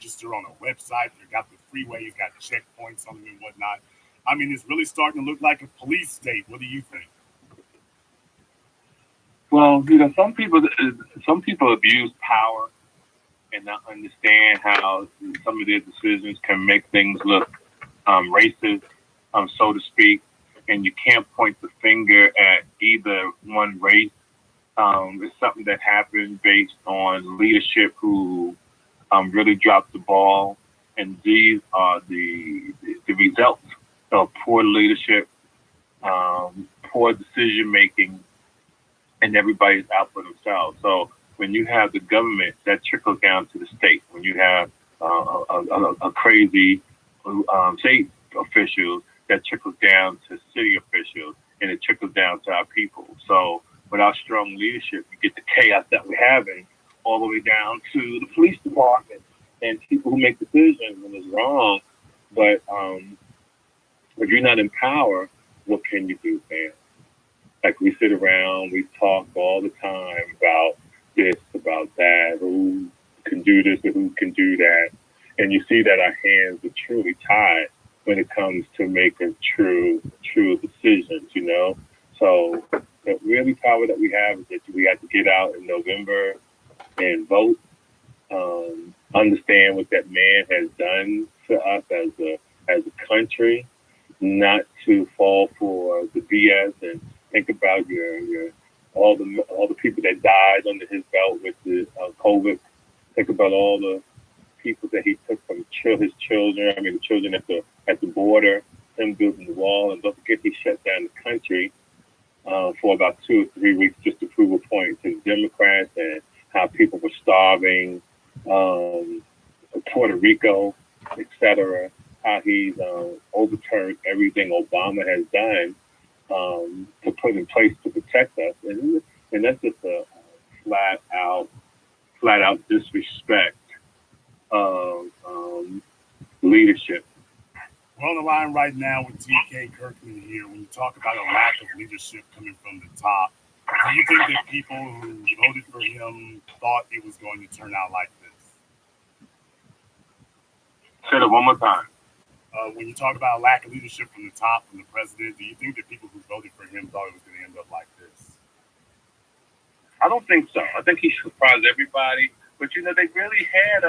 register on a website. You got the freeway, you got checkpoints on them and whatnot. I mean, it's really starting to look like a police state. What do you think? Well, some people abuse power and not understand how some of their decisions can make things look racist, so to speak. And you can't point the finger at either one race. It's something that happened based on leadership who really dropped the ball, and these are the results of poor leadership, poor decision making, and everybody's out for themselves. So when you have the government, that trickles down to the state. When you have a crazy state officials, that trickles down to city officials, and it trickles down to our people. So without strong leadership, you get the chaos that we're having all the way down to the police department and people who make decisions when it's wrong. But if you're not in power, what can you do, man? Like we sit around, we talk all the time about this, about that, who can do this and who can do that. And you see that our hands are truly tied when it comes to making true decisions, you know? So the really power that we have is that we have to get out in November and vote, understand what that man has done to us as a country, not to fall for the BS, and think about your all the people that died under his belt with the COVID. Think about all the people that he took from his children. I mean, the children at the border, him building the wall, and don't forget he shut down the country for about 2 or 3 weeks just to prove a point to the Democrats, and how people were starving, Puerto Rico, etc. How he's overturned everything Obama has done to put in place to protect us, and that's just a flat out disrespect of leadership. We're on the line right now with TK Kirkland here. When you talk about a lack of leadership coming from the top, do you think that people who voted for him thought it was going to turn out like this? Say it one more time. When you talk about a lack of leadership from the top, from the president, do you think that people who voted for him thought it was going to end up like this? I don't think so. I think he surprised everybody. But you know, they really had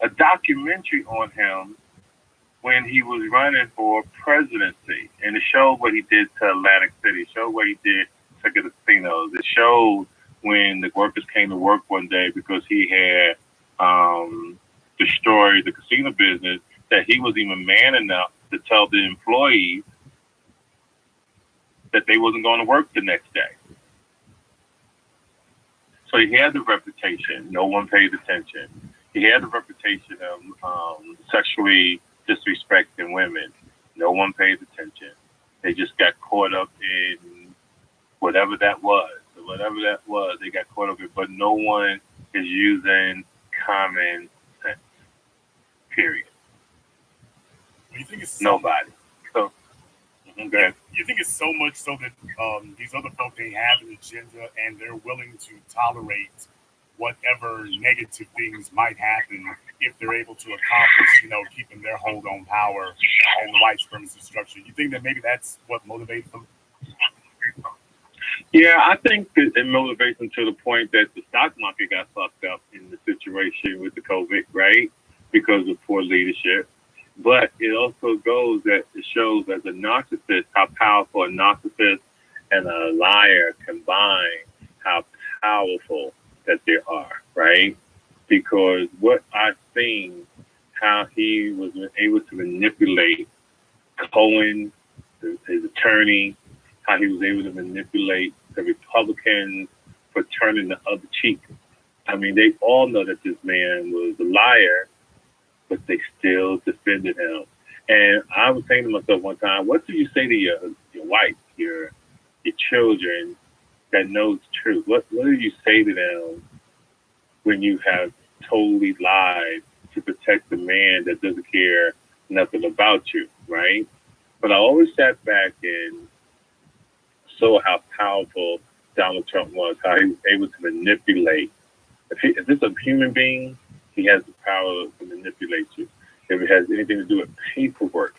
a documentary on him when he was running for presidency, and it showed what he did to Atlantic City. It showed what he did to casinos. It showed when the workers came to work one day because he had destroyed the casino business, that he was even man enough to tell the employees that they wasn't going to work the next day. So he had the reputation. No one paid attention. He had the reputation of sexually disrespecting women. No one paid attention. They just got caught up in whatever that was. They got caught up in, but no one is using common sense. Period. You think it's nobody. So, go ahead. You think it's so much so that these other folk, they have an agenda and they're willing to tolerate whatever negative things might happen if they're able to accomplish, keeping their hold on power and the white supremacy structure. You think that maybe that's what motivates them? Yeah, I think that it motivates them to the point that the stock market got fucked up in the situation with the COVID, right? Because of poor leadership. But it also goes that it shows as a narcissist how powerful a narcissist and a liar combine, how powerful that they are, right? Because what I've seen, how he was able to manipulate Cohen, his attorney, how he was able to manipulate the Republicans for turning the other cheek. I mean, they all know that this man was a liar, but they still defended him. And I was saying to myself one time, what do you say to your wife, your children that knows the truth? What do you say to them when you have totally lied to protect the man that doesn't care nothing about you, right? But I always sat back and saw how powerful Donald Trump was, how he was able to manipulate If it's a human being, he has the power to manipulate you. If it has anything to do with paperwork,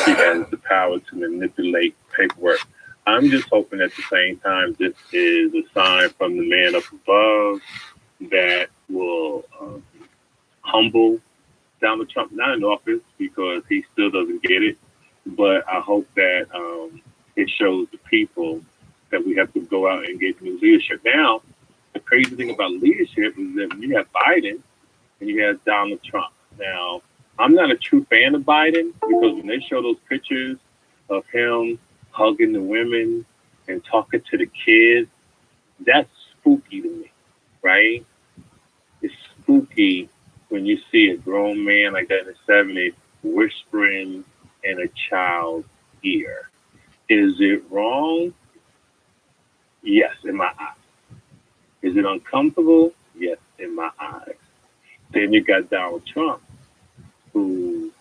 he has the power to manipulate paperwork. I'm just hoping at the same time this is a sign from the man up above that will humble Donald Trump, not in office because he still doesn't get it, but I hope that it shows the people that we have to go out and get new leadership. Now, the crazy thing about leadership is that when you have Biden and you have Donald Trump. Now, I'm not a true fan of Biden because when they show those pictures of him hugging the women and talking to the kids, that's spooky to me, right? It's spooky when you see a grown man like that in the 70s whispering in a child's ear. Is it wrong? Yes, in my eyes. Is it uncomfortable? Yes, in my eyes. Then you got Donald Trump, who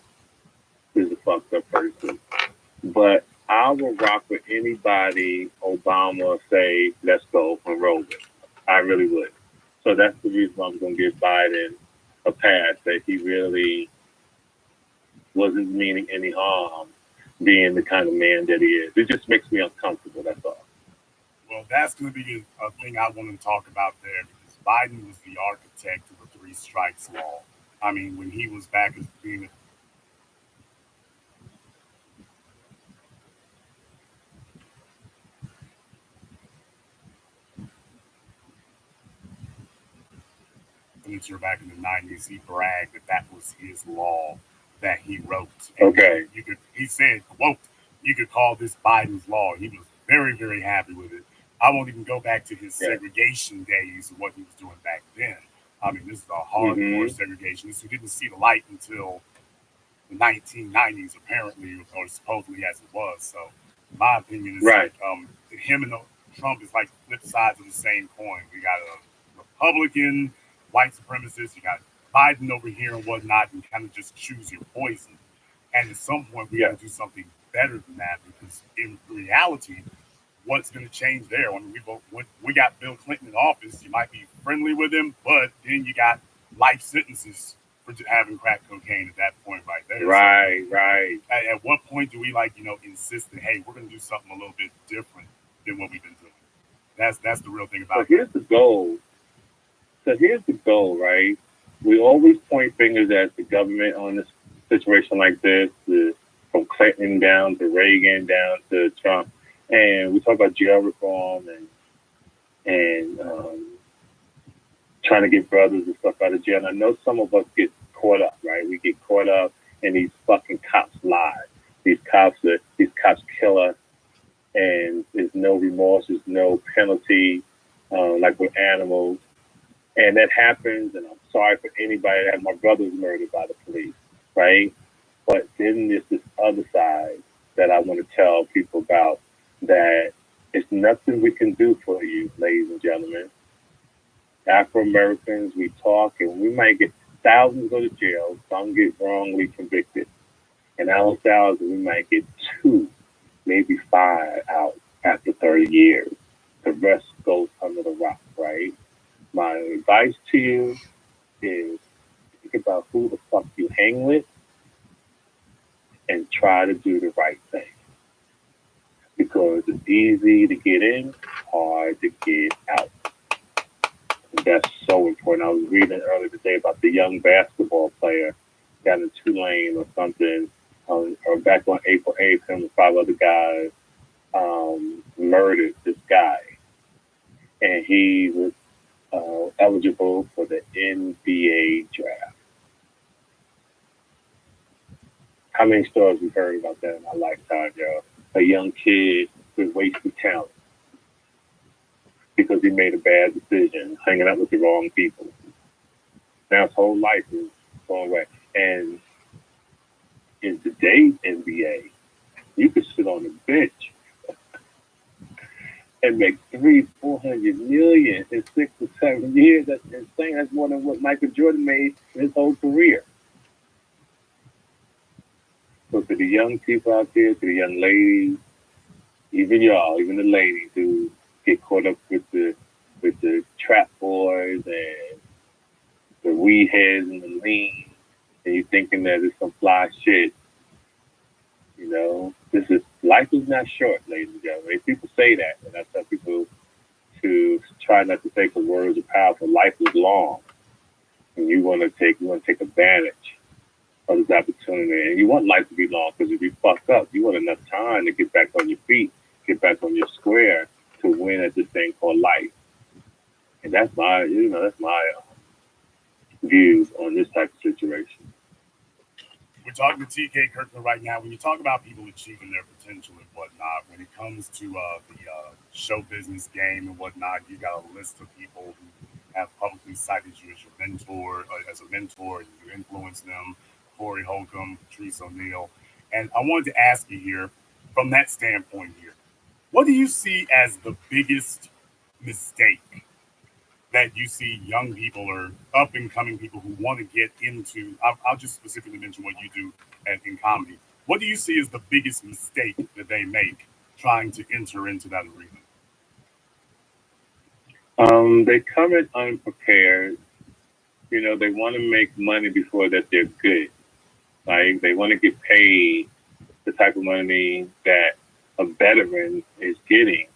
is a fucked up person. But I will rock with anybody Obama say, let's go and roll with. I really would. So that's the reason why I'm going to give Biden a pass, that he really wasn't meaning any harm being the kind of man that he is. It just makes me uncomfortable, that's all. Well, that's going to be a thing I want to talk about there because Biden was the architect of the three strikes law. I mean, when he was back as being a back in the 90s, he bragged that that was his law that he wrote. And Okay. he said, quote, you could call this Biden's law. He was very, very happy with it. I won't even go back to his segregation days and what he was doing back then. I mean, this is a hardcore segregation. This didn't see the light until the 1990s, apparently, or supposedly as it was. So, my opinion is Right. him and Trump is like flip sides of the same coin. We got a Republican white supremacist, you got Biden over here and whatnot, and kind of just choose your poison. And at some point, we got to do something better than that because in reality, what's going to change there? I mean, we got Bill Clinton in office. You might be friendly with him, but then you got life sentences for having crack cocaine at that point right there. Right, so, right. At what point do we insist that, hey, we're going to do something a little bit different than what we've been doing? That's the real thing about it. Here's the goal. So here's the goal, right? We always point fingers at the government on this situation like this, from Clinton down to Reagan down to Trump. And we talk about jail reform and trying to get brothers and stuff out of jail. And I know some of us get caught up, right? We get caught up in these fucking cops' lies. These cops kill us, and there's no remorse, there's no penalty, like with animals. And that happens, and I'm sorry for anybody that my brother was murdered by the police, right? But then there's this other side that I want to tell people about, that it's nothing we can do for you, ladies and gentlemen. Afro-Americans, we talk, and we might get thousands go to jail, some get wrongly convicted. And out of thousands, we might get 2, maybe 5 out after 30 years. The rest goes under the rock, right? My advice to you is think about who the fuck you hang with and try to do the right thing. Because it's easy to get in, hard to get out. And that's so important. I was reading earlier today about the young basketball player down in Tulane or something, or back on April 8th, him and 5 other guys murdered this guy. And he was eligible for the NBA draft. How many stories we've heard about that in our lifetime, yo? A young kid with wasted talent because he made a bad decision, hanging out with the wrong people. Now his whole life is going away. And in today's NBA, you could sit on the bench and make 300-400 million in 6 or 7 years. That's insane. That's more than what Michael Jordan made in his whole career. So to the young people out there, to the young ladies, even y'all, even the ladies who get caught up with the trap boys and weed heads and the lean, and you thinking that it's some fly shit. You know, this is life is not short, ladies and gentlemen. People say that, and I tell people to try not to take the words are powerful. Life is long, and you want to take advantage of this opportunity. And you want life to be long because if you fuck up, you want enough time to get back on your feet, get back on your square to win at this thing called life. And that's my, that's my views on this type of situation. We're talking to TK Kirkland right now. When you talk about people achieving their potential and whatnot, when it comes to the show business game and whatnot, you got a list of people who have publicly cited you as your mentor, and you influence them. Corey Holcomb, Patrice O'Neal. And I wanted to ask you here, from that standpoint here, what do you see as the biggest mistake that you see young people or up and coming people who want to get into? I'll just specifically mention what you do in comedy. What do you see as the biggest mistake that they make trying to enter into that arena? They come in unprepared. They want to make money before that they're good. Like they want to get paid the type of money that a veteran is getting,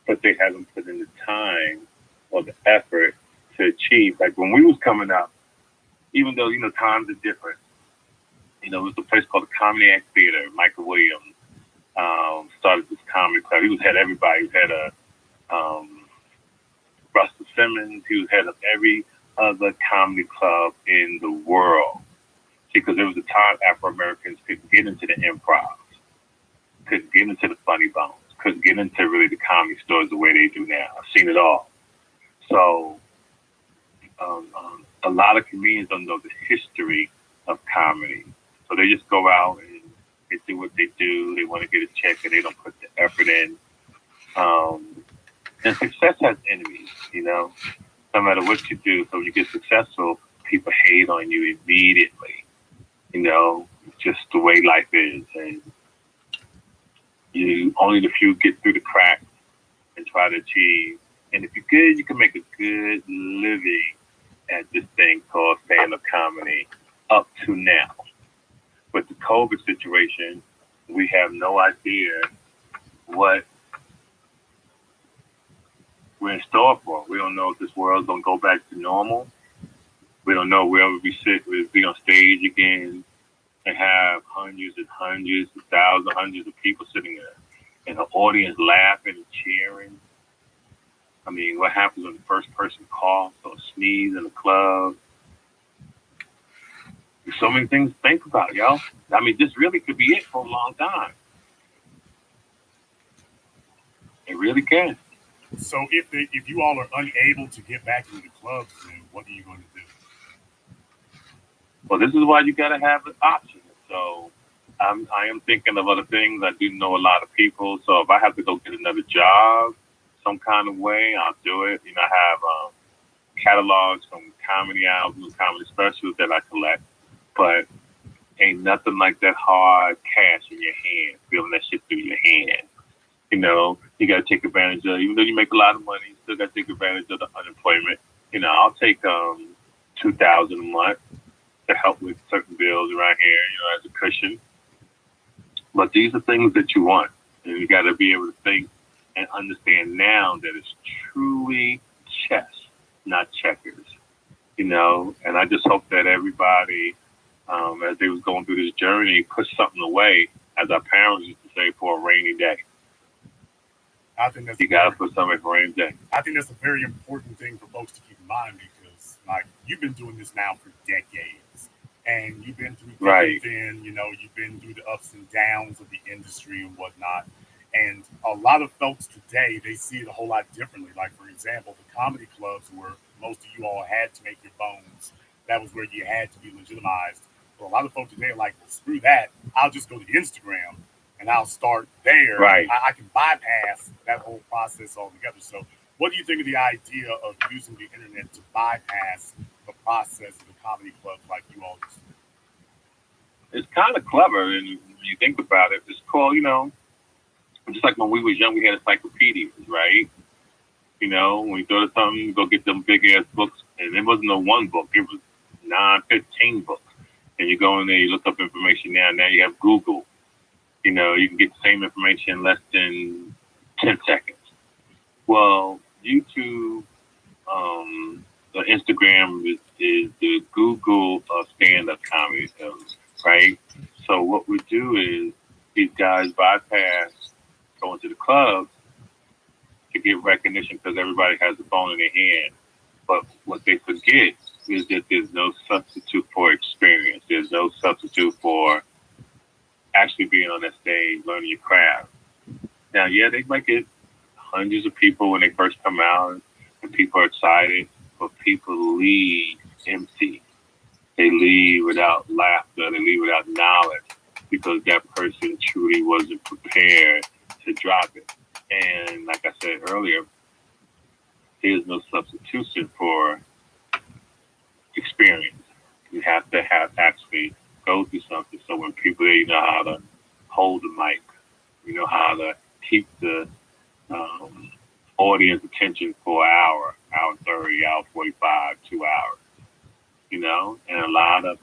but they haven't put in the time or the effort to achieve. Like when we was coming up, even though times are different, it was a place called the Comedy Act Theater. Michael Williams started this comedy club. He was head of everybody. He was head of Russell Simmons. He was head of every other comedy club in the world. Because there was a time Afro Americans couldn't get into the improv, couldn't get into the funny bones, couldn't get into really the comedy stores the way they do now. I've seen it all. So a lot of comedians don't know the history of comedy. So they just go out and they do what they do. They want to get a check and they don't put the effort in. And success has enemies, no matter what you do. So when you get successful, people hate on you immediately. Just the way life is. And only the few get through the cracks and try to achieve. And if you're good, you can make a good living at this thing called stand-up comedy up to now. With the COVID situation, we have no idea what we're in store for. We don't know if this world's going to go back to normal. We don't know where we'll be on stage again and have hundreds and hundreds, thousands, hundreds of people sitting there and the audience laughing and cheering. I mean, what happens when the first person coughs or sneezes in the club? There's so many things to think about, y'all. I mean, this really could be it for a long time. It really can. So if you all are unable to get back into the clubs, then what are you going to do? Well, this is why you got to have an option. So I am thinking of other things. I do know a lot of people. So if I have to go get another job some kind of way, I'll do it. I have catalogs from comedy albums, comedy specials that I collect. But ain't nothing like that hard cash in your hand, feeling that shit through your hand. You got to take advantage of, even though you make a lot of money, you still got to take advantage of the unemployment. I'll take $2,000 a month to help with certain bills around here, as a cushion. But these are things that you want. And you got to be able to think and understand now that it's truly chess, not checkers. And I just hope that everybody, as they was going through this journey, put something away, as our parents used to say, for a rainy day. I think that's you got to put something for a rainy day. I think that's a very important thing for folks to keep in mind because, like, you've been doing this now for decades, and you've been through right. Thin, you've been through the ups and downs of the industry and whatnot. And a lot of folks today, they see it a whole lot differently. Like, for example, the comedy clubs where most of you all had to make your bones, that was where you had to be legitimized. But a lot of folks today are like, well, screw that. I'll just go to Instagram and I'll start there. Right. I can bypass that whole process altogether. So what do you think of the idea of using the internet to bypass the process of the comedy clubs like you all do? It's kind of clever, and when you think about it, it's called, just like when we was young, we had encyclopedias, right? When you go to something, go get them big ass books And it wasn't no one book. It was 9, 15 books. And you go in there, you look up information now. Now you have Google. You know, you can get the same information in less than 10 seconds. Well, YouTube, the Instagram is the Google stand-up comedy, right? So what we do is these guys bypass going to the clubs to get recognition because everybody has a phone in their hand. But what they forget is that there's no substitute for experience. There's no substitute for actually being on that stage, learning your craft. Now, yeah, they might get hundreds of people when they first come out, and people are excited, but people leave empty. They leave without laughter. They leave without knowledge because that person truly wasn't prepared to drop it. And like I said earlier, there's no substitution for experience. You have to actually go through something. So when people, you know how to hold the mic, you know how to keep the audience attention for an hour, hour 30, hour 45, 2 hours, you know, and a lot of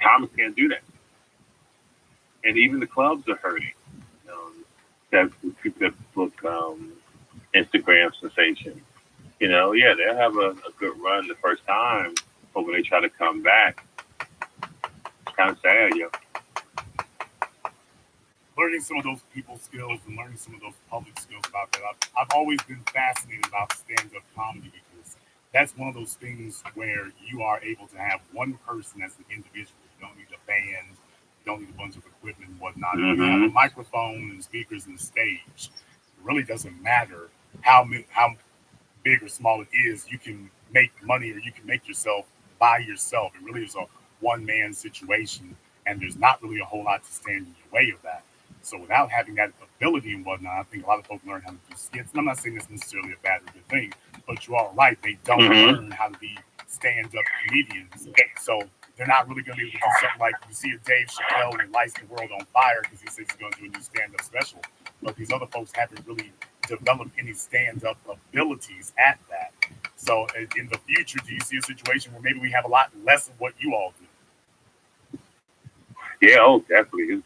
comics can't do that. And even the clubs are hurting. That people that book Instagram sensation, you know, yeah, they'll have a good run the first time, but when they try to come back, it's kind of sad, yo. Learning some of those people skills and learning some of those public skills about that. I've always been fascinated about stand-up comedy because that's one of those things where you are able to have one person as an individual. You don't need a band, you don't need a bunch of equipment and whatnot. Mm-hmm. You have a microphone and speakers and stage. It really doesn't matter how big or small it is. You can make money or you can make yourself by yourself. It really is a one-man situation, and there's not really a whole lot to stand in your way of that. So without having that ability and whatnot, I think a lot of folks learn how to do skits. And I'm not saying that's necessarily a bad or good thing, but you are right. They don't learn how to be stand-up comedians. So they're not really going to be able to do something like you see a Dave Chappelle and lights the world on fire because he says he's going to do a new stand-up special. But these other folks haven't really developed any stand-up abilities at that. So in the future, do you see a situation where maybe we have a lot less of what you all do? Yeah, oh, definitely. It's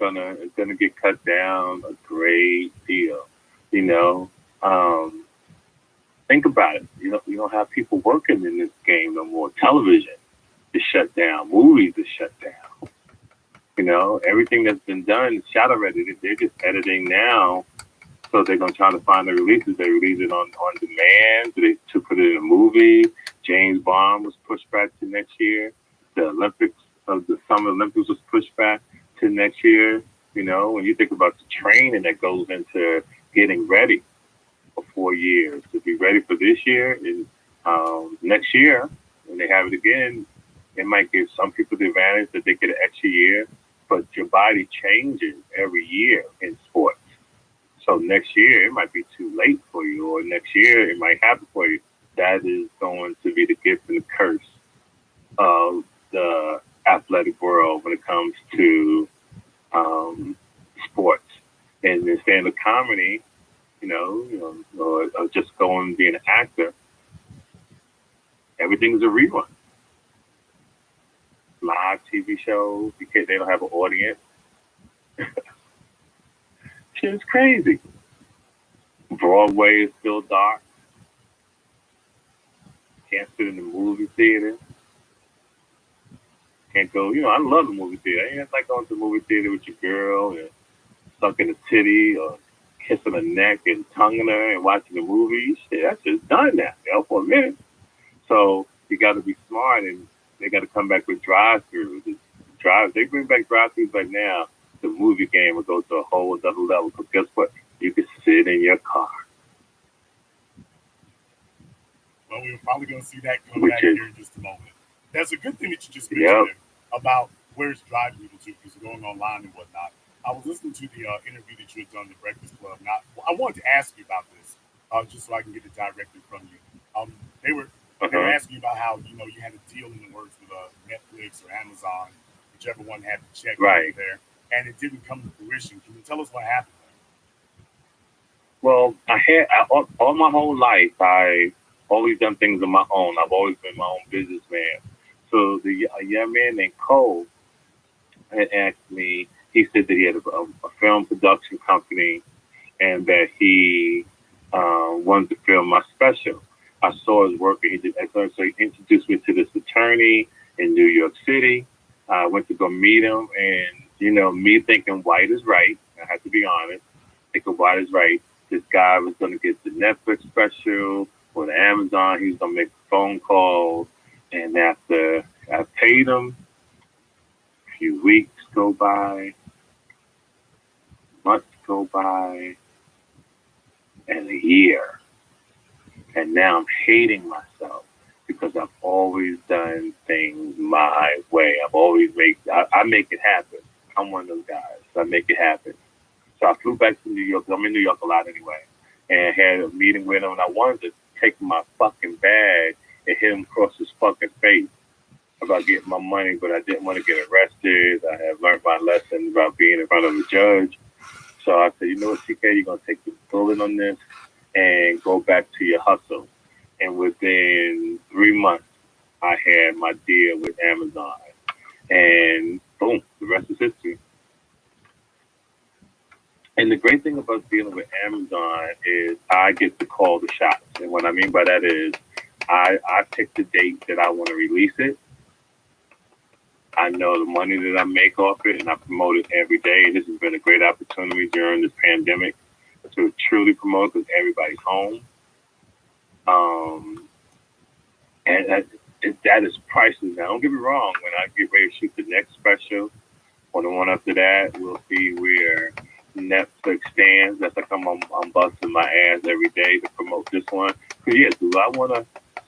gonna get cut down a great deal. You know, think about it. You don't have people working in this game no more. Television is shut down. Movies is shut down. You know, everything that's been done is shot already. They're just editing now. So they're gonna try to find the releases. They release it on demand. To put it in a movie. James Bond was pushed back to next year. The Olympics of the Summer Olympics was pushed back to next year. You know, when you think about the training that goes into getting ready for 4 years to be ready for this year and next year, when they have it again, it might give some people the advantage that they get an extra year, but your body changes every year in sports. So next year, it might be too late for you, or next year, it might happen for you. That is going to be the gift and the curse of the athletic world when it comes to sports. And in stand-up comedy, or just going and being an actor, everything's a rerun. Live TV shows, because they don't have an audience. Shit's crazy. Broadway is still dark. Can't sit in the movie theater. Can't go, I love the movie theater. It's like going to the movie theater with your girl and stuck in the titty or kissing her neck and tonguing her and watching the movie. Shit, that's just done now, for a minute. So you got to be smart, and they got to come back with drive-throughs. They bring back drive-throughs right now. The movie game will go to a whole other level. Because guess what? You can sit in your car. Well, we're probably going to see that come back here in just a moment. That's a good thing that you just mentioned about where's driving people to, because they're going online and whatnot. I was listening to the interview that you had done on the Breakfast Club. Now, I wanted to ask you about this, just so I can get it directly from you. They were asking you about how you had a deal in the works with Netflix or Amazon, whichever one had the check over there, and it didn't come to fruition. Can you tell us what happened there? Well, all my whole life, I always done things on my own. I've always been my own businessman. So a young man named Cole had asked me. He said that he had a film production company and that he wanted to film my special. I saw his work and he did excellent. So he introduced me to this attorney in New York City. I went to go meet him, and me thinking white is right. I have to be honest. Thinking white is right. This guy was going to get the Netflix special or the Amazon. He was going to make phone calls, and after I paid him, a few weeks go by, months go by, and a year. And now I'm hating myself because I've always done things my way. I make it happen. I'm one of those guys. So I make it happen. So I flew back to New York. I'm in New York a lot anyway. And had a meeting with him. And I wanted to take my fucking bag and hit him across his fucking face about getting my money, but I didn't want to get arrested. I have learned my lesson about being in front of a judge. So I said, you know what, CK, you're going to take the bullet on this and go back to your hustle. And within 3 months, I had my deal with Amazon. And boom, the rest is history. And the great thing about dealing with Amazon is I get to call the shots. And what I mean by that is I pick the date that I want to release it. I know the money that I make off it, and I promote it every day. This has been a great opportunity during this pandemic to truly promote because everybody's home. And that is priceless. Now, don't get me wrong. When I get ready to shoot the next special or the one after that, we'll see where Netflix stands. That's like I'm busting my ass every day to promote this one. Because, yeah, do I want a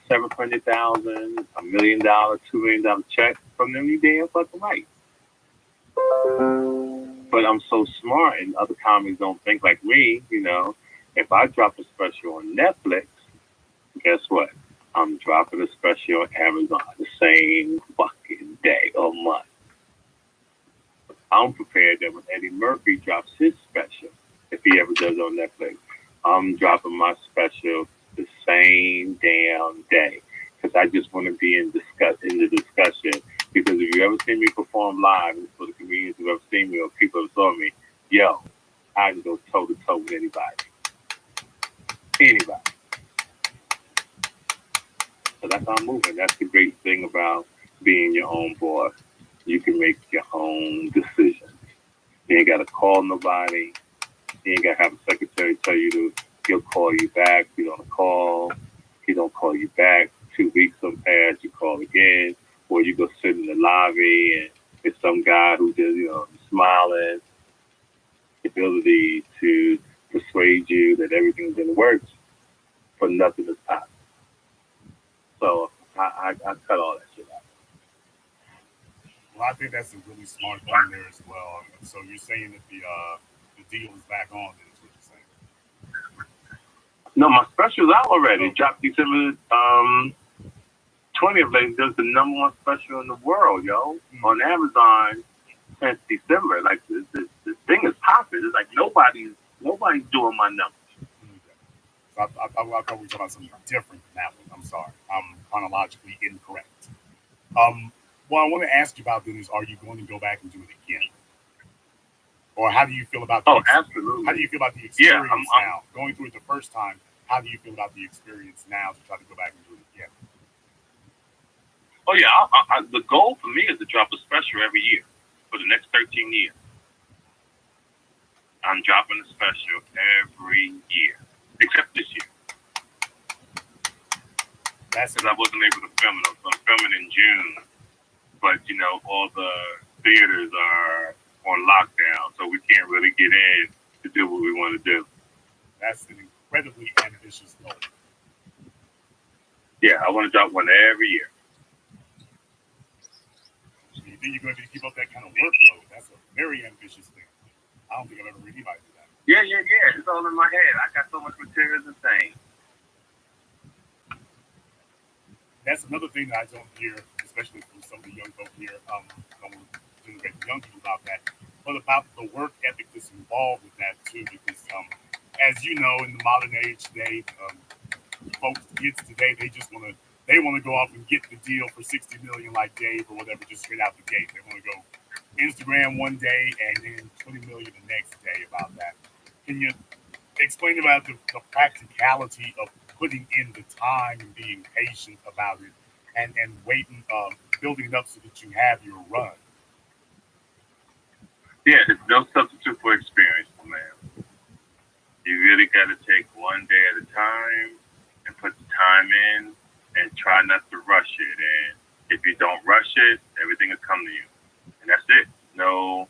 $700,000, $1 million, $2 million check from them? You damn fucking right. But I'm so smart, and other comics don't think like me. If I drop a special on Netflix, guess what? I'm dropping a special on Amazon the same fucking day or month. I'm prepared that when Eddie Murphy drops his special, if he ever does on Netflix, I'm dropping my special the same damn day because I just want to be in the discussion. Because if you ever see me perform live, and for the comedians who have seen me or people who saw me, yo, I can go toe to toe with anybody. Anybody. So that's how I'm moving. That's the great thing about being your own boss. You can make your own decisions. You ain't got to call nobody. You ain't got to have a secretary tell you he'll call you back. You don't call. He don't call you back. 2 weeks will pass. You call again. Or you go sit in the lobby and it's some guy who just, smiling. The ability to persuade you that everything's in the works for nothing to stop. So I cut all that shit out. Well, I think that's a really smart thing there as well. So you're saying that the deal is back on, then is what you're saying? No, my special's out already. Dropped December 20th. Like, there's the #1 special in the world, yo, on Amazon since December. Like the thing is popping. It's like nobody's doing my numbers. So I thought we were talking about something different than that one. I'm sorry. I'm chronologically incorrect. What I want to ask you about then is, are you going to go back and do it again? Or how do you feel about absolutely. How do you feel about the experience now? Going through it the first time, how do you feel about the experience now to try to go back and do it again? Oh, yeah. The goal for me is to drop a special every year for the next 13 years. I'm dropping a special every year, except this year. That's because I wasn't able to film it. So I'm filming in June. But, all the theaters are on lockdown, so we can't really get in to do what we want to do. That's an incredibly ambitious goal. Yeah, I want to drop one every year. So you think you're going to keep up that kind of workload? That's a very ambitious thing. I don't think I've ever heard anybody do that. Yeah. It's all in my head. I got so much material to say. That's another thing that I don't hear, especially from some of the young folk here. I don't want to generate the young people about that, but about the work ethic that's involved with that too. Because, as you know, in the modern age today, folks kids today, they want to go off and get the deal for 60 million like Dave or whatever, just straight out the gate. They want to go Instagram one day and then 20 million the next day about that. Can you explain about the practicality of putting in the time and being patient about it and waiting, building it up so that you have your run? Yeah, there's no substitute for experience, man. You really got to take one day at a time and put the time in and try not to rush it. And if you don't rush it, everything will come to you. And that's it. No,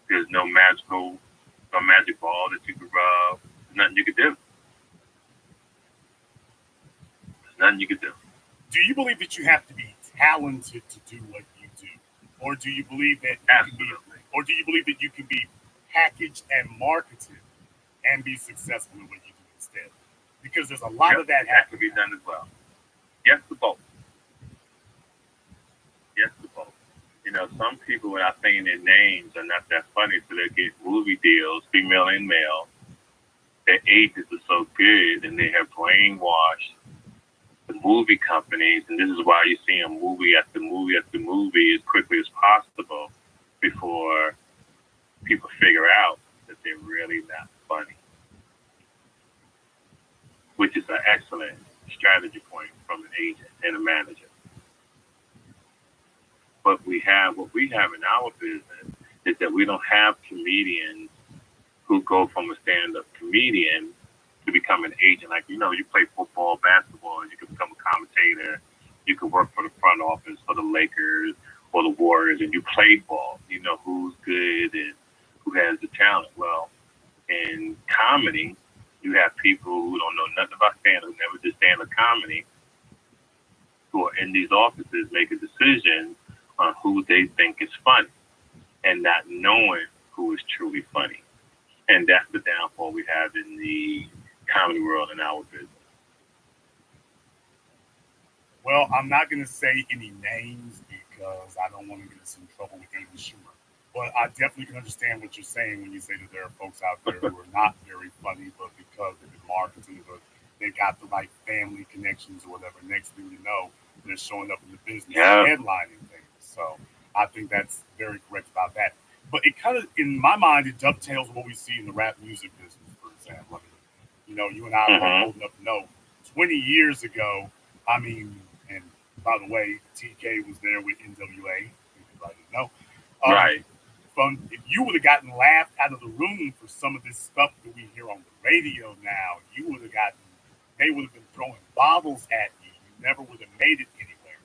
there's no magic ball that you can rub. There's nothing you can do. There's nothing you can do. Do you believe that you have to be talented to do what you do, or do you believe that Absolutely. or do you believe that you can be packaged and marketed and be successful in what you do instead? Because there's a lot Yep, of that that can happening. be done as well. Yes to both. Yes to both. You know, some people without saying their names are not that funny, so they get movie deals, female and male. Their agents are so good, and they have brainwashed the movie companies, and this is why you're seeing movie after movie after movie as quickly as possible before people figure out that they're really not funny, which is an excellent strategy point from an agent and a manager. But what we have in our business is that we don't have comedians who go from a stand-up comedian to become an agent. Like, you know, you play football, basketball, you can become a commentator. You can work for the front office for the Lakers or the Warriors, and you play ball. You know who's good and who has the talent. Well, in comedy, you have people who don't know nothing about stand-up, who never did stand-up comedy, who are in these offices making decisions on who they think is funny and not knowing who is truly funny. And that's the downfall we have in the comedy world in our business. Well, I'm not going to say any names because I don't want to get us in trouble with Amy Schumer. But I definitely can understand what you're saying when you say that there are folks out there who are not very funny, but because they've been marketing, but they got the right family connections or whatever. Next thing you know, they're showing up in the business Yeah. headlining things. So I think that's very correct about that. But it kind of, in my mind, it dovetails what we see in the rap music business, for example. I mean, you know, you and I are both Mm-hmm. old enough to know 20 years ago, I mean, and by the way, TK was there with NWA, if anybody didn't know. Um, Right. if you would have gotten laughed out of the room for some of this stuff that we hear on the radio now, they would have been throwing bottles at you. You never would have made it anywhere.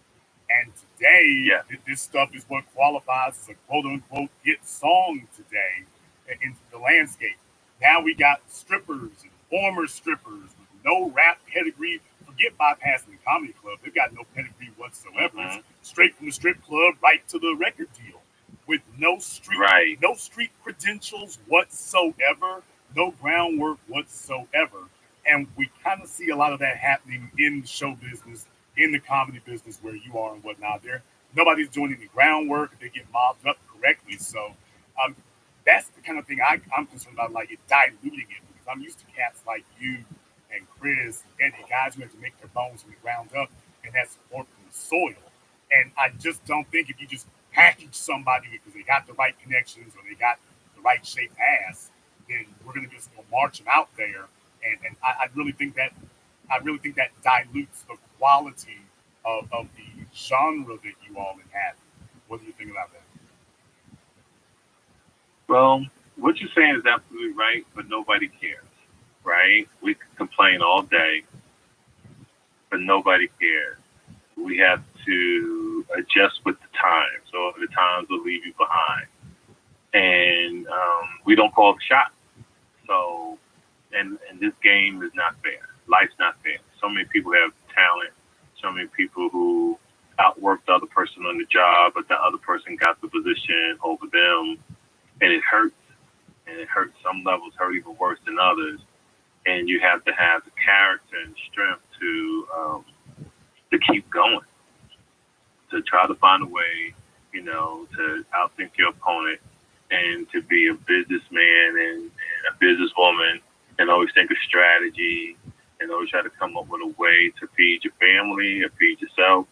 And today, Yeah. this stuff is what qualifies as a quote unquote hit song today in the landscape. Now we got strippers and former strippers with no rap pedigree. Forget bypassing the comedy club. They've got no pedigree whatsoever. It's Mm-hmm. straight from the strip club right to the record deal with Right. no street credentials whatsoever, no groundwork whatsoever. And we kind of see a lot of that happening in the show business, in the comedy business where you are and whatnot. There, nobody's doing any groundwork. They get mobbed up correctly. So um, that's the kind of thing I'm concerned about, like it diluting it. Because I'm used to cats like you and Chris and Eddie, guys who have to make their bones from the ground up and have support from the soil. And I just don't think if you just package somebody because they got the right connections or they got the right shaped ass, then we're gonna just go march them out there. And I really think that dilutes the quality of the genre that you all inhabit. What do you think about that? Well, what you're saying is absolutely right, but nobody cares, right? We can complain all day, but nobody cares. We have to adjust with the times, or the times will leave you behind. And we don't call the shots. So, and this game is not fair. Life's not fair. So many people have talent. So many people who outworked the other person on the job, but the other person got the position over them, and it hurts. And it hurts. Some levels hurt even worse than others. And you have to have the character and strength to keep going, to try to find a way, you know, to outthink your opponent and to be a businessman and a businesswoman and always think of strategy and always try to come up with a way to feed your family or feed yourself,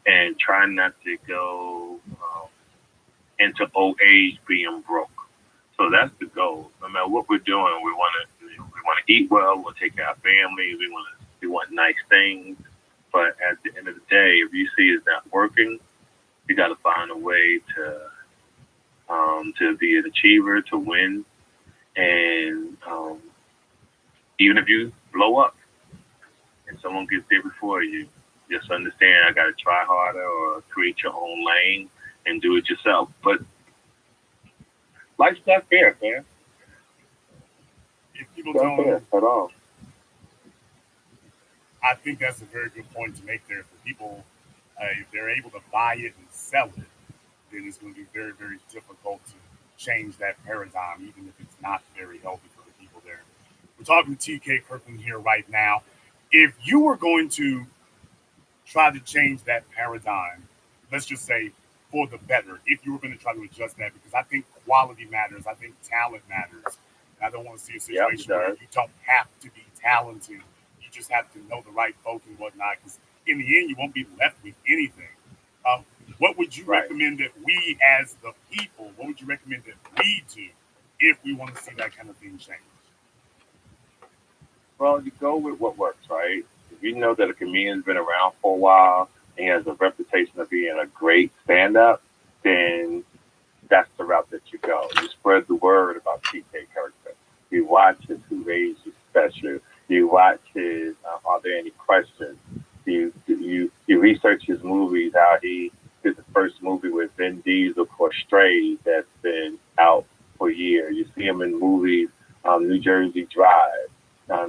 and try not to go into old age being broke. So that's the goal. No matter what we're doing, we want to eat well. We want to take care of our family. We want nice things. But at the end of the day, if you see it's not working, you got to find a way to be an achiever, to win, and even if you blow up and someone gets there before you, just understand I got to try harder or create your own lane and do it yourself. But life's not fair, man. If people It's not fair don't, at all. I think that's a very good point to make there for people. If they're able to buy it and sell it, then it's going to be very, very difficult to change that paradigm, even if it's not very healthy for the people there. We're talking to TK Kirkland here right now. If you were going to try to change that paradigm, let's just say for the better, if you were going to try to adjust that, because I think quality matters, I think talent matters. And I don't want to see a Yeah, it situation where does. you don't have to be talented. You just have to know the right folk and whatnot, because in the end, you won't be left with anything. Um, what would you Right. recommend that we, as the people, what would you recommend that we do if we want to see that kind of thing change? Well, you go with what works, right? If you know that a comedian's been around for a while and he has a reputation of being a great stand-up, then that's the route that you go. You spread the word about TK Kirkland. You watch his Who Raised You special. You watch his Are There Any Questions? You research his movies, how he did the first movie with Vin Diesel called Stray that's been out for years. You see him in movies, New Jersey Drive.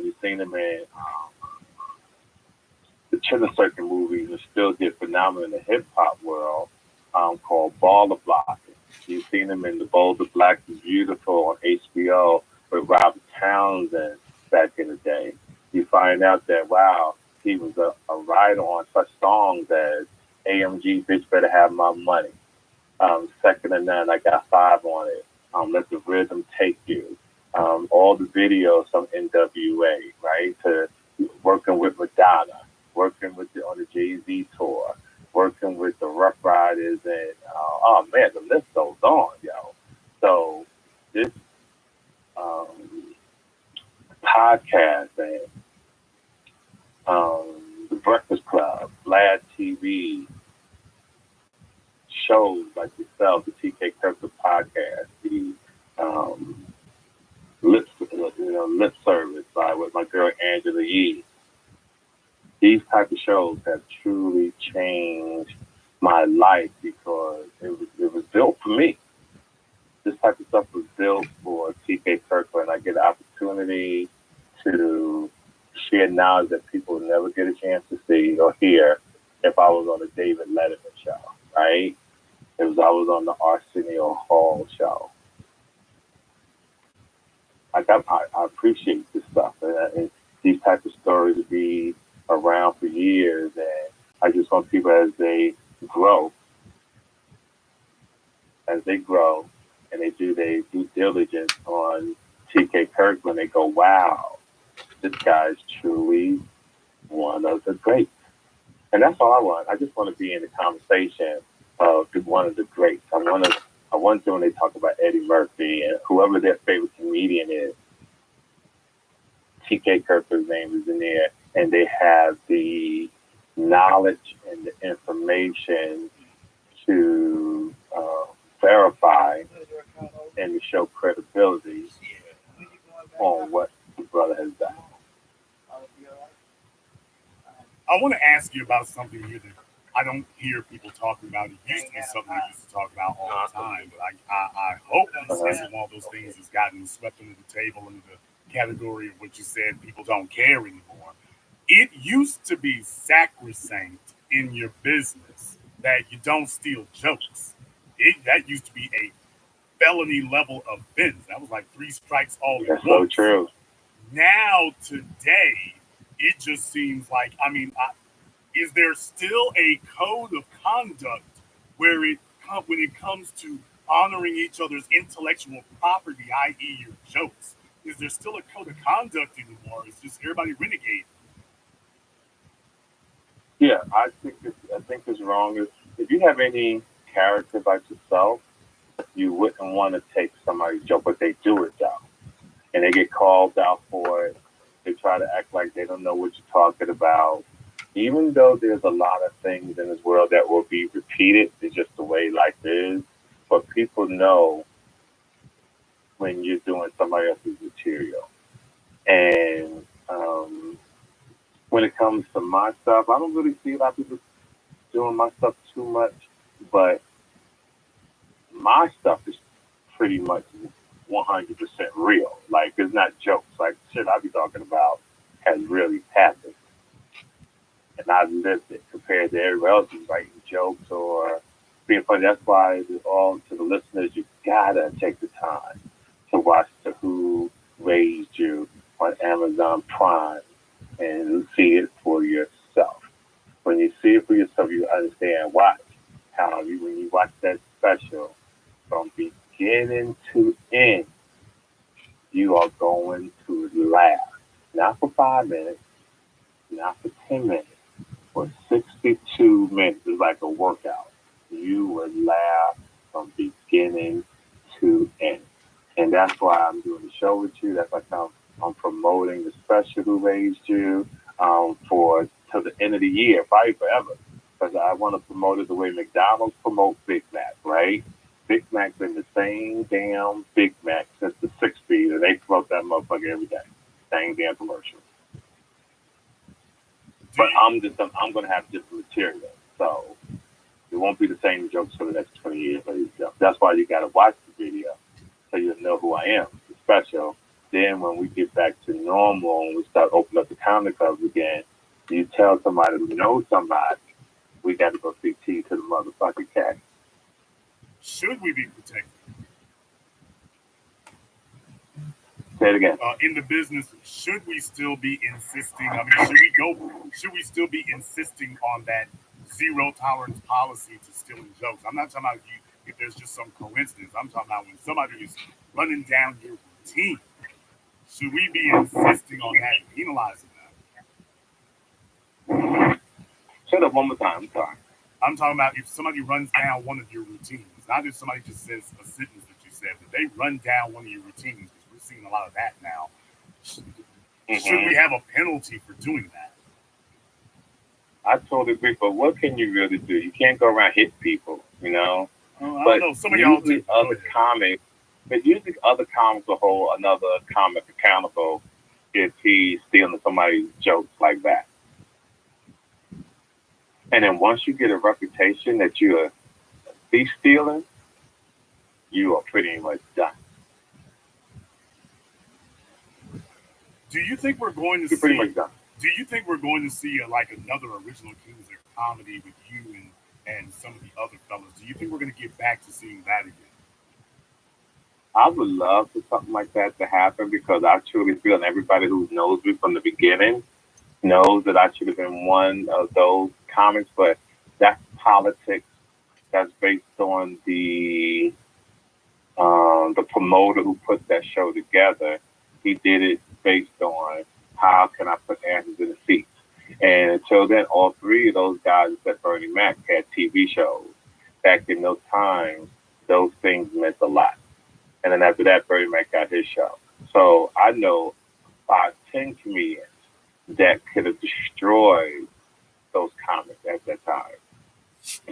You've seen him in the Chiller Circuit movies and still did phenomenal in the hip hop world called Baller Blocking. You've seen him in The Bold, the Black, and Beautiful on HBO with Robert Townsend back in the day. You find out that, wow, he was a writer on such songs as AMG, Bitch Better Have My Money, Second to None, I Got Five on It, Let the Rhythm Take You, all the videos from NWA, right, to working with Madonna, working with on the Jay Z tour, working with the Rough Riders, and oh man, the list goes on, yo. So this um, podcast and the Breakfast Club, Vlad TV, shows like yourself, the TK Kirkland podcast, the um, lip service by with my girl Angela Yee. These type of shows have truly changed my life because it was built for me. This type of stuff was built for TK Kirkland. I get the opportunity to share knowledge that people would never get a chance to see or hear if I was on the David Letterman show, right? It was I was on the Arsenio Hall show. I appreciate this stuff, and these type of stories be around for years, and I just want people grow, as they grow, and they do their due diligence on TK Kirkland, they go, wow, this guy's truly one of the greats. And that's all I want. I just want to be in the conversation of one of the greats. I want to when they talk about Eddie Murphy and whoever their favorite comedian is, TK Kirkland's name is in there, and they have the knowledge and the information to verify and to show credibility on what the brother has done. I want to ask you about something here that I don't hear people talking about. It used to be something we used to talk about all the time, but I hope this Uh-huh. isn't one of those things that's gotten swept under the table into the category of what you said people don't care anymore. It used to be sacrosanct in your business that you don't steal jokes. That used to be a felony level offense. That was like three strikes all at That's so once. true. Now, today, it just seems like, is there still a code of conduct where when it comes to honoring each other's intellectual property, i.e., your jokes? Is there still a code of conduct anymore? Is just everybody renegade? Yeah, I think it's wrong. If you have any character about yourself, you wouldn't want to take somebody's joke, but they do it though, and they get called out for it. They try to act like they don't know what you're talking about, even though there's a lot of things in this world that will be repeated. It's just the way life is. But people know when you're doing somebody else's material. And when it comes to my stuff, I don't really see a lot of people doing my stuff too much. But my stuff is pretty much 100% real. Like, it's not jokes. Like, shit I be talking about has really happened. And I've lived it compared to everybody else who's writing jokes or being funny. That's why all to the listeners, you gotta take the time to watch the Who Raised You on Amazon Prime and see it for yourself. When you see it for yourself, you understand why. How you when you watch that special from beginning to end, you are going to laugh. Not for 5 minutes, not for 10 minutes, for 62 minutes. It's like a workout. You will laugh from beginning to end. And that's why I'm doing the show with you. That's why I'm promoting the special Who Raised You for till the end of the year, probably forever. Because I want to promote it the way McDonald's promote Big Mac, right? Big Mac's been the same damn Big Mac since the 60s, and they promote that motherfucker every day. Same damn commercial. Do But you, I'm gonna have different material, so it won't be the same jokes for the next 20 years. That's why you gotta watch the video so you know who I am. It's special. Then when we get back to normal and we start opening up the comic clubs again, you tell somebody who knows somebody, we got to go speak tea to the motherfucking cat. should we be protected Say it again. in the business? Should we still be insisting? I mean, should we go? Should we still be insisting on that zero tolerance policy to stealing jokes? I'm not talking about if there's just some coincidence. I'm talking about when somebody is running down your routine. Should we be insisting on that, penalizing that? Say that one more time. I'm sorry. I'm talking about if somebody runs down one of your routines, not if somebody just says a sentence that you said, but they run down one of your routines, because we're seeing a lot of that now. Should we Hmm. have a penalty for doing that? I totally agree, but what can you really do? You can't go around hitting people, you know. I don't But know. Some of y'all do. usually Go other ahead. comics, but usually other comics will hold another comic accountable if he's stealing somebody's jokes like that. And then once you get a reputation that you're a thief stealing, you are pretty much done. Do you think we're going to You're pretty see? much done. Do you think we're going to see like another original Kings of comedy with you and some of the other fellas? Do you think we're going to get back to seeing that again? I would love for something like that to happen because I truly feel, and everybody who knows me from the beginning knows that I should have been one of those comics, but that's politics. That's based on the promoter who put that show together. He did it based on how can I put answers in the seats. And until then, all three of those guys except Bernie Mac had TV shows. Back in those times, those things meant a lot. And then after that, Bernie Mac got his show. So I know 5, 10 comedians that could have destroyed those comics at that time.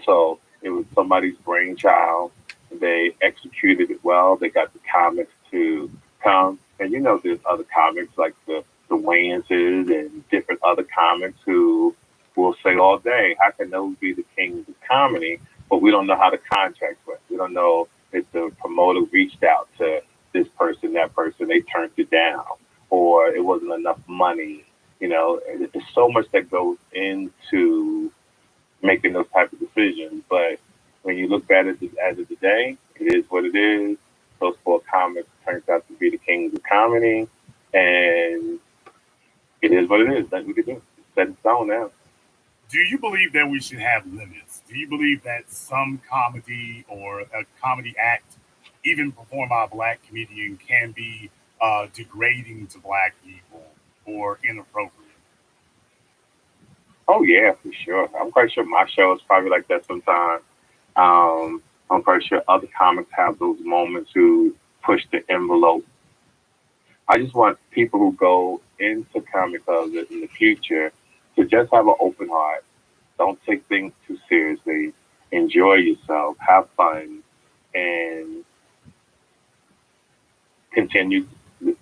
So it was somebody's brainchild. They executed it well. They got the comics to come. And you know, there's other comics like the Wayanses and different other comics who will say all day, how can those be the kings of comedy? But we don't know how the contract went. We don't know if the promoter reached out to this person, that person, they turned it down, or it wasn't enough money. You know, there's so much that goes into making those type of decisions. But when you look at it as of today, it is what it is. Those four comics turns out to be the kings of comedy, and it is what it is. Nothing we can do. It's set in stone now. Do you believe that we should have limits? Do you believe that some comedy or a comedy act, even performed by a black comedian, can be degrading to black people or inappropriate? Oh yeah, for sure. I'm quite sure my show is probably like that sometimes. I'm quite sure other comics have those moments who push the envelope. I just want people who go into comic clubs in the future to just have an open heart. Don't take things too seriously. Enjoy yourself, have fun, and continue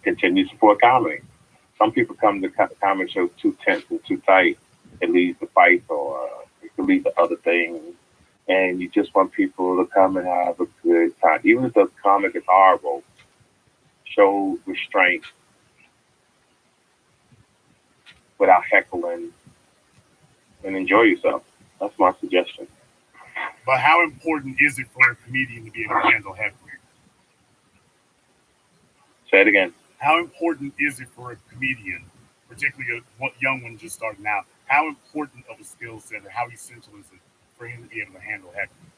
continue to support comedy. Some people come to comic shows too tense and too tight. It leads to fights or it could lead to other things. And you just want people to come and have a good time. Even if the comic is horrible, show restraint without heckling and enjoy yourself. That's my suggestion. But how important is it for a comedian to be able to handle heckling? Say it again. How important is it for a comedian, particularly a young one just starting out? How important of a skill set or how essential is it for him to be able to handle heckling?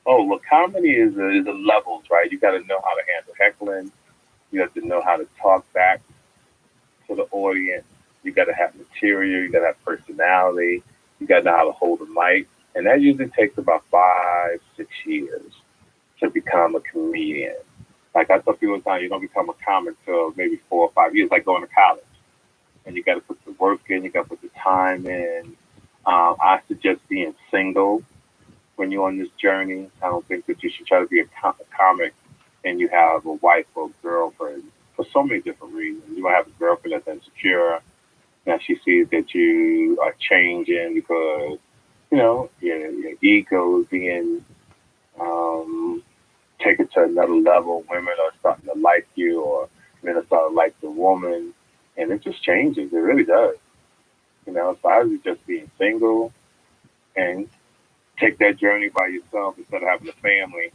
Oh, well, comedy is a levels, right? You got to know how to handle heckling. You have to know how to talk back to the audience. You got to have material. You got to have personality. You got to know how to hold a mic. And that usually takes about 5, 6 years to become a comedian. Like I tell people all the time, you don't become a comic till maybe 4 or 5 years, like going to college. And you got to put the work in. You got to put the time in. I suggest being single when you're on this journey. I don't think that you should try to be a comic and you have a wife or a girlfriend for so many different reasons. You might have a girlfriend that's insecure. Now she sees that you are changing because, your ego is being taken to another level. Women are starting to like you or men are starting to like the woman. And it just changes. It really does. So I was just being single and take that journey by yourself instead of having a family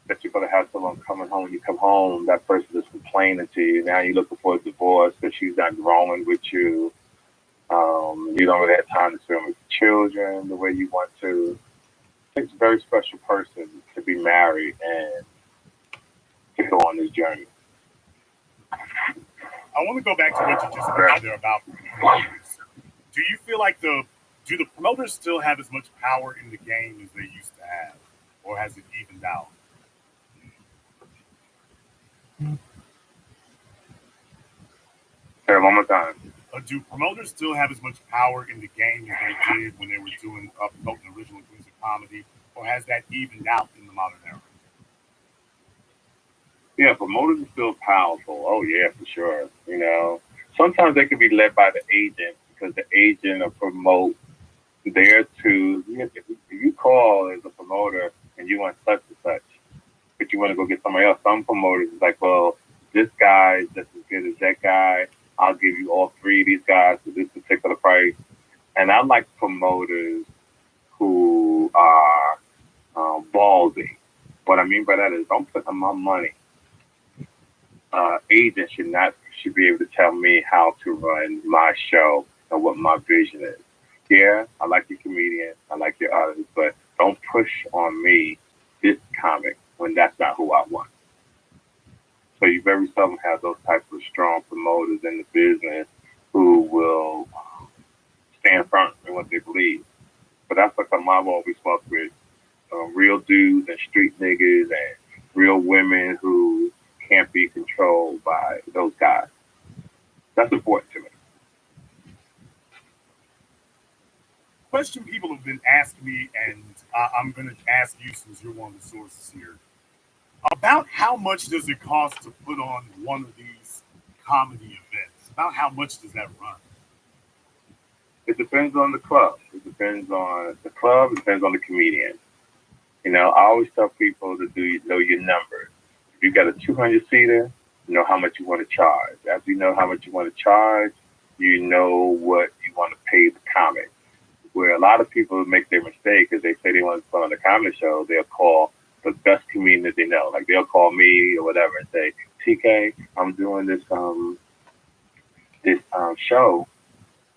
that you're going to have someone coming home. When you come home, that person is complaining to you. Now you're looking for a divorce because she's not growing with you. You don't really have time to spend with children the way you want to. It takes a very special person to be married and to go on this journey. I want to go back to what you just mentioned there about promoters. Do you feel like do the promoters still have as much power in the game as they used to have, or has it evened out? Say it one more time. Do promoters still have as much power in the game as they did when they were doing promoting original music comedy, or has that evened out in the modern era? Yeah, promoters are still powerful. Oh yeah, for sure. Sometimes they can be led by the agent because the agent will promote there to. If you call as a promoter and you want such and such, but you want to go get somebody else, some promoters is like, well, this guy is just as good as that guy. I'll give you all three of these guys for this particular price. And I like promoters who are ballsy. What I mean by that is don't put my money. Agents should be able to tell me how to run my show and what my vision is. Yeah, I like your comedian, I like your artist, but don't push on me this comic when that's not who I want. So you very seldom have those types of strong promoters in the business who will stand firm in what they believe. But that's like I've always fucked with real dudes and street niggas and real women who can't be controlled by those guys. That's important to me. Question people have been asking me, and I'm going to ask you since you're one of the sources here. About how much does it cost to put on one of these comedy events? About how much does that run? It depends on the club. It depends on the club. It depends on the comedian. I always tell people to know your numbers. If you got a 200 seater, you know how much you want to charge. After you know how much you want to charge, you know what you want to pay the comic. Where a lot of people make their mistake is they say they want to put on a comedy show, they'll call the best comedian that they know. Like they'll call me or whatever and say, TK, I'm doing this show,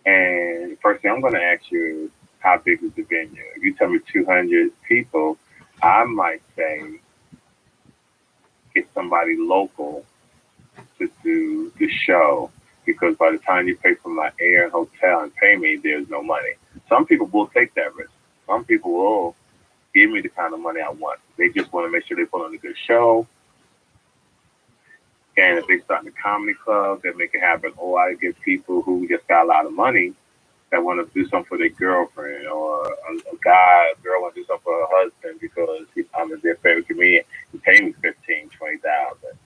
and first thing I'm going to ask you is how big is the venue? If you tell me 200 people, I might say get somebody local to do the show because by the time you pay for my air and hotel and pay me, there's no money. Some people will take that risk. Some people will give me the kind of money I want. They just want to make sure they put on a good show. And if they start in a comedy club, they make it happen. Or I get people who just got a lot of money that want to do something for their girlfriend, or a guy, a girl want to do something for her husband because I'm their favorite comedian. He paid me 15, 20,000.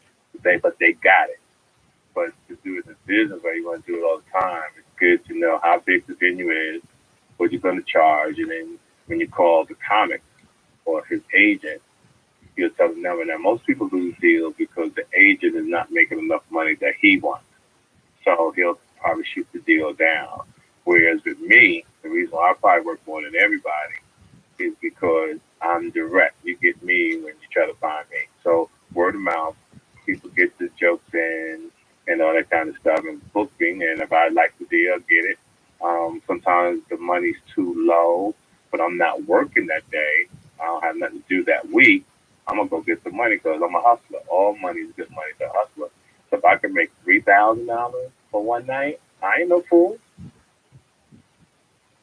But they got it. But to do it in business where you want to do it all the time, it's good to know how big the venue is, what you're going to charge, and then when you call the comic or his agent, he'll tell the number. Now, most people lose deals because the agent is not making enough money that he wants. So he'll probably shoot the deal down. Whereas with me, the reason why I probably work more than everybody is because I'm direct. You get me when you try to find me. So word of mouth, people get the jokes in and all that kind of stuff and booking. And if I like the deal, get it. Sometimes the money's too low, but I'm not working that day. I don't have nothing to do that week. I'm gonna go get the money because I'm a hustler. All money is good money to a hustler. So if I can make $3,000 for one night, I ain't no fool.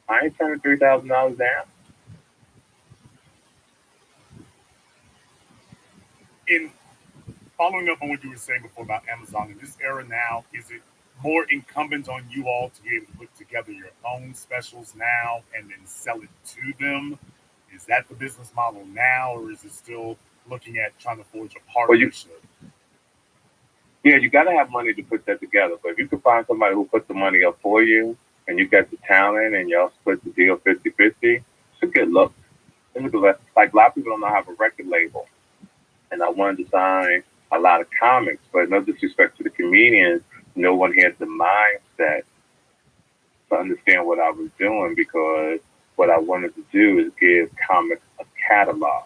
I ain't turning $3,000 down. In following up on what you were saying before about Amazon, in this era now, is it more incumbent on you all to be able to put together your own specials now and then sell it to them? Is that the business model now, or is it still looking at trying to forge a Well, you partnership? yeah, you gotta have money to put that together. But if you can find somebody who put the money up for you and you got the talent and y'all split the deal 50-50, it's a good look. It's a good look. Like a lot of people don't know how to have a record label. And I wanted to sign a lot of comics, but no disrespect to the comedians, no one had the mindset to understand what I was doing because what I wanted to do is give comics a catalog.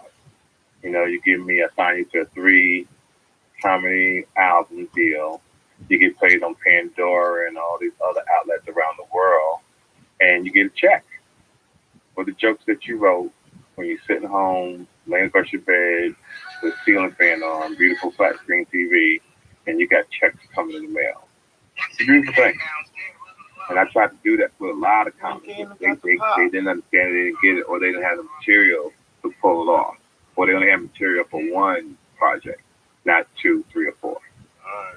You know, you give me a sign you to a three comedy album deal. You get played on Pandora and all these other outlets around the world, and you get a check for the jokes that you wrote when you're sitting home, laying across your bed with ceiling fan on, beautiful flat screen TV, and you got checks coming in the mail. It's a beautiful thing. And I tried to do that for a lot of comics. They didn't understand it, they didn't get it, or they didn't have the material to pull it off. Or they only have material for one project, not two, three, or four. Uh,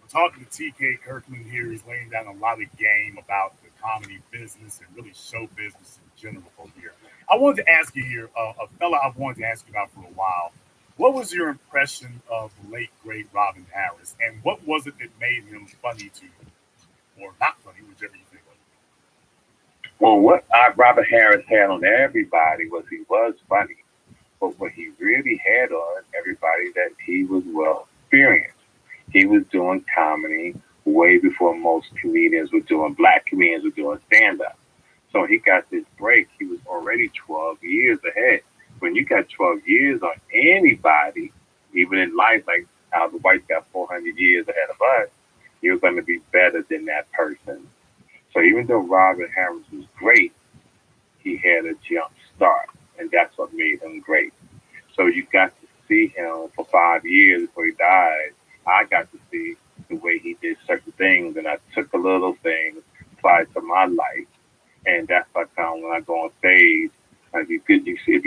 we're talking to TK Kirkland here. He's laying down a lot of game about the comedy business and really show business in general here. I wanted to ask you here, a fella I've wanted to ask you about for a while. What was your impression of the late, great Robin Harris? And what was it that made him funny to you? Or not funny, whichever you think of Well, what Robert Harris had on everybody was he was funny, but what he really had on everybody that he was well experienced. He was doing comedy way before most comedians were doing, black comedians were doing stand up. So he got this break. He was already 12 years ahead. When you got 12 years on anybody, even in life, like how the whites got 400 years ahead of us, you're going to be better than that person. So even though Robin Harris was great, he had a jump start, and that's what made him great. So you got to see him for 5 years before he died. I got to see the way he did certain things, and I took a little things, applied to my life, and that's what I found when I go on stage. If you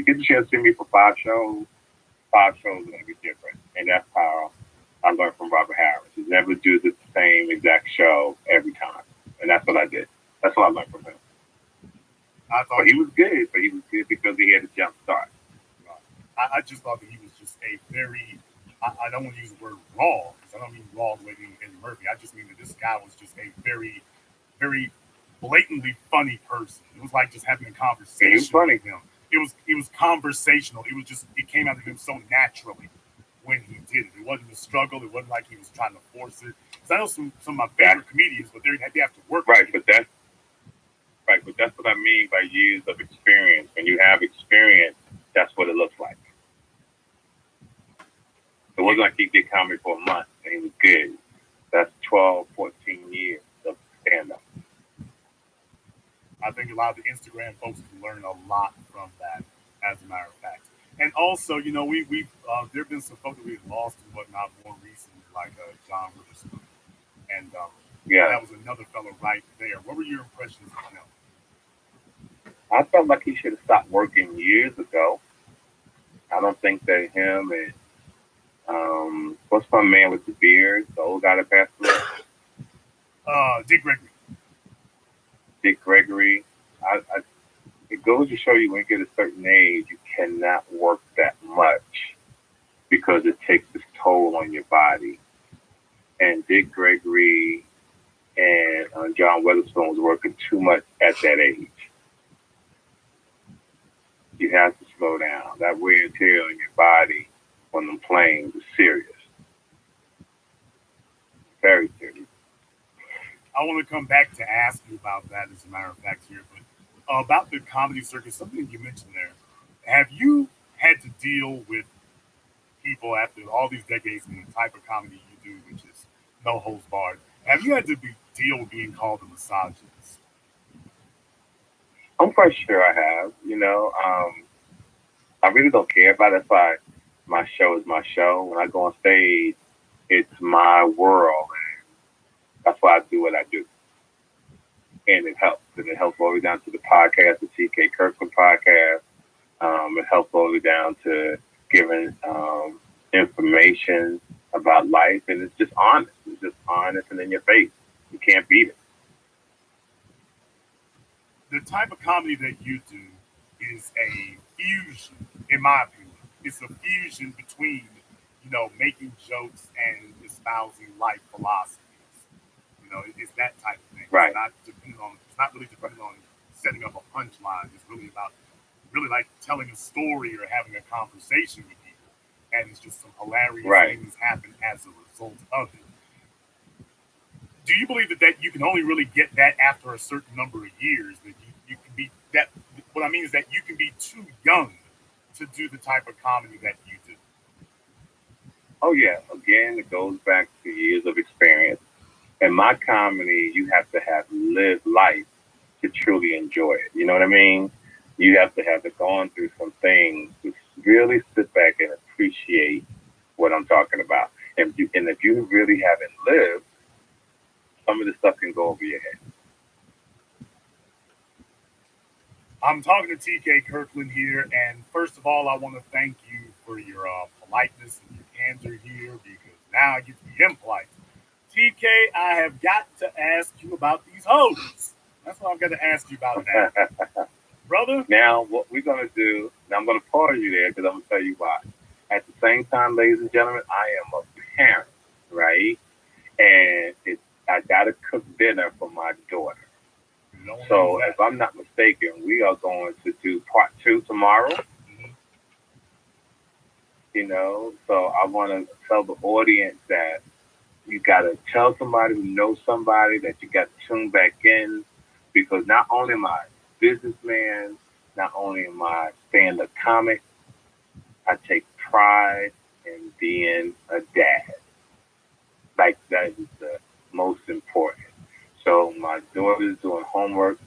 get the chance to see me for 5 shows, 5 shows are going to be different, and that's how I learned from Robert Harris. He never do the same exact show every time, and that's what I did. That's what I learned from him. it. I But thought he was good. But he was good because he had a jump start. I just thought that he was just a very, I don't want to use the word raw, because I don't mean raw the way we mean Eddie Murphy. I just mean that this guy was just a very, very blatantly funny person. It was like just having a And he was conversation funny. with him. It was conversational. It was just it came out of him so naturally when he did it. It wasn't a struggle. It wasn't like he was trying to force it. Because I know some of my That favorite comedians, but they have to work to right, get but it. that's right. But that's what I mean by years of experience. When you have experience, that's what it looks like. It Yeah, wasn't like he did comedy for a month and he was good. That's 12, 14 years of stand up. I think a lot of the Instagram folks can learn a lot from that, as a matter of fact. And also, we've there have been some folks that we've lost and whatnot more recently, like John Witherspoon. and Yeah. that was another fellow right there. What were your impressions of him? I felt like he should have stopped working years ago. I don't think that him and what's my man with the beard, the old guy that passed away, Dick Gregory. Dick Gregory. It goes to show you when you get a certain age, you cannot work that much because it takes its toll on your body. And Dick Gregory and John Weatherspoon was working too much at that age. You have to slow down. That wear and tear on your body on them planes is serious, very serious. I want to come back to ask you about that, as a matter of fact, here, but about the comedy circuit, something you mentioned there. Have you had to deal with people after all these decades in the type of comedy you do, which is no holds barred? Have you had to deal with being called a misogynist? I'm quite sure I have. I really don't care about it. If my show is my show. When I go on stage, it's my world, and that's why I do what I do, and it helps. And it helps all the way down to the podcast, the TK Kirkland podcast. It helps all the way down to giving information about life, and it's just honest. It's just honest and in your face. You can't beat it. The type of comedy that you do is a fusion, in my opinion. It's a fusion between, making jokes and espousing life philosophies. It's that type of thing. Right. It's not really dependent on setting up a punchline. It's really about really like telling a story or having a conversation with people. And it's just some hilarious Right. things happen as a result of it. Do you believe that you can only really get that after a certain number of years? That you can be that what I mean is that you can be too young to do the type of comedy that you do. Oh yeah. Again, it goes back to years of experience. In my comedy, you have to have lived life to truly enjoy it. You know what I mean? You have to have gone through some things to really sit back and appreciate what I'm talking about. And if you really haven't lived, some of the stuff can go over your head. I'm talking to TK Kirkland here, and first of all, I want to thank you for your politeness and your candor here because now I get to be impolite. TK, I have got to ask you about these hoes. That's what I've got to ask you about now. Brother? Now, what we're going to do, now I'm going to pause you there because I'm going to tell you why. At the same time, ladies and gentlemen, I am a parent, right? And I got to cook dinner for my daughter. So, if I'm not mistaken, we are going to do part 2 tomorrow. Mm-hmm. So I want to tell the audience that you got to tell somebody who knows somebody that you got to tune back in because not only am I a businessman, not only am I a stand-up comic, I take pride in being a dad. Like that is the most important. So my daughter's doing homework.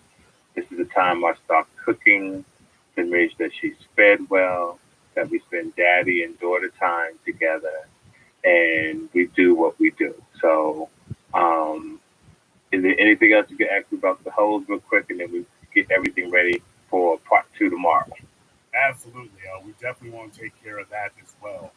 This is the time I start cooking to make sure that she's fed well, that we spend daddy and daughter time together, and we do what we do. So, is there anything else you can ask me about the hoes real quick, and then we get everything ready for part 2 tomorrow? Absolutely. We definitely want to take care of that as well.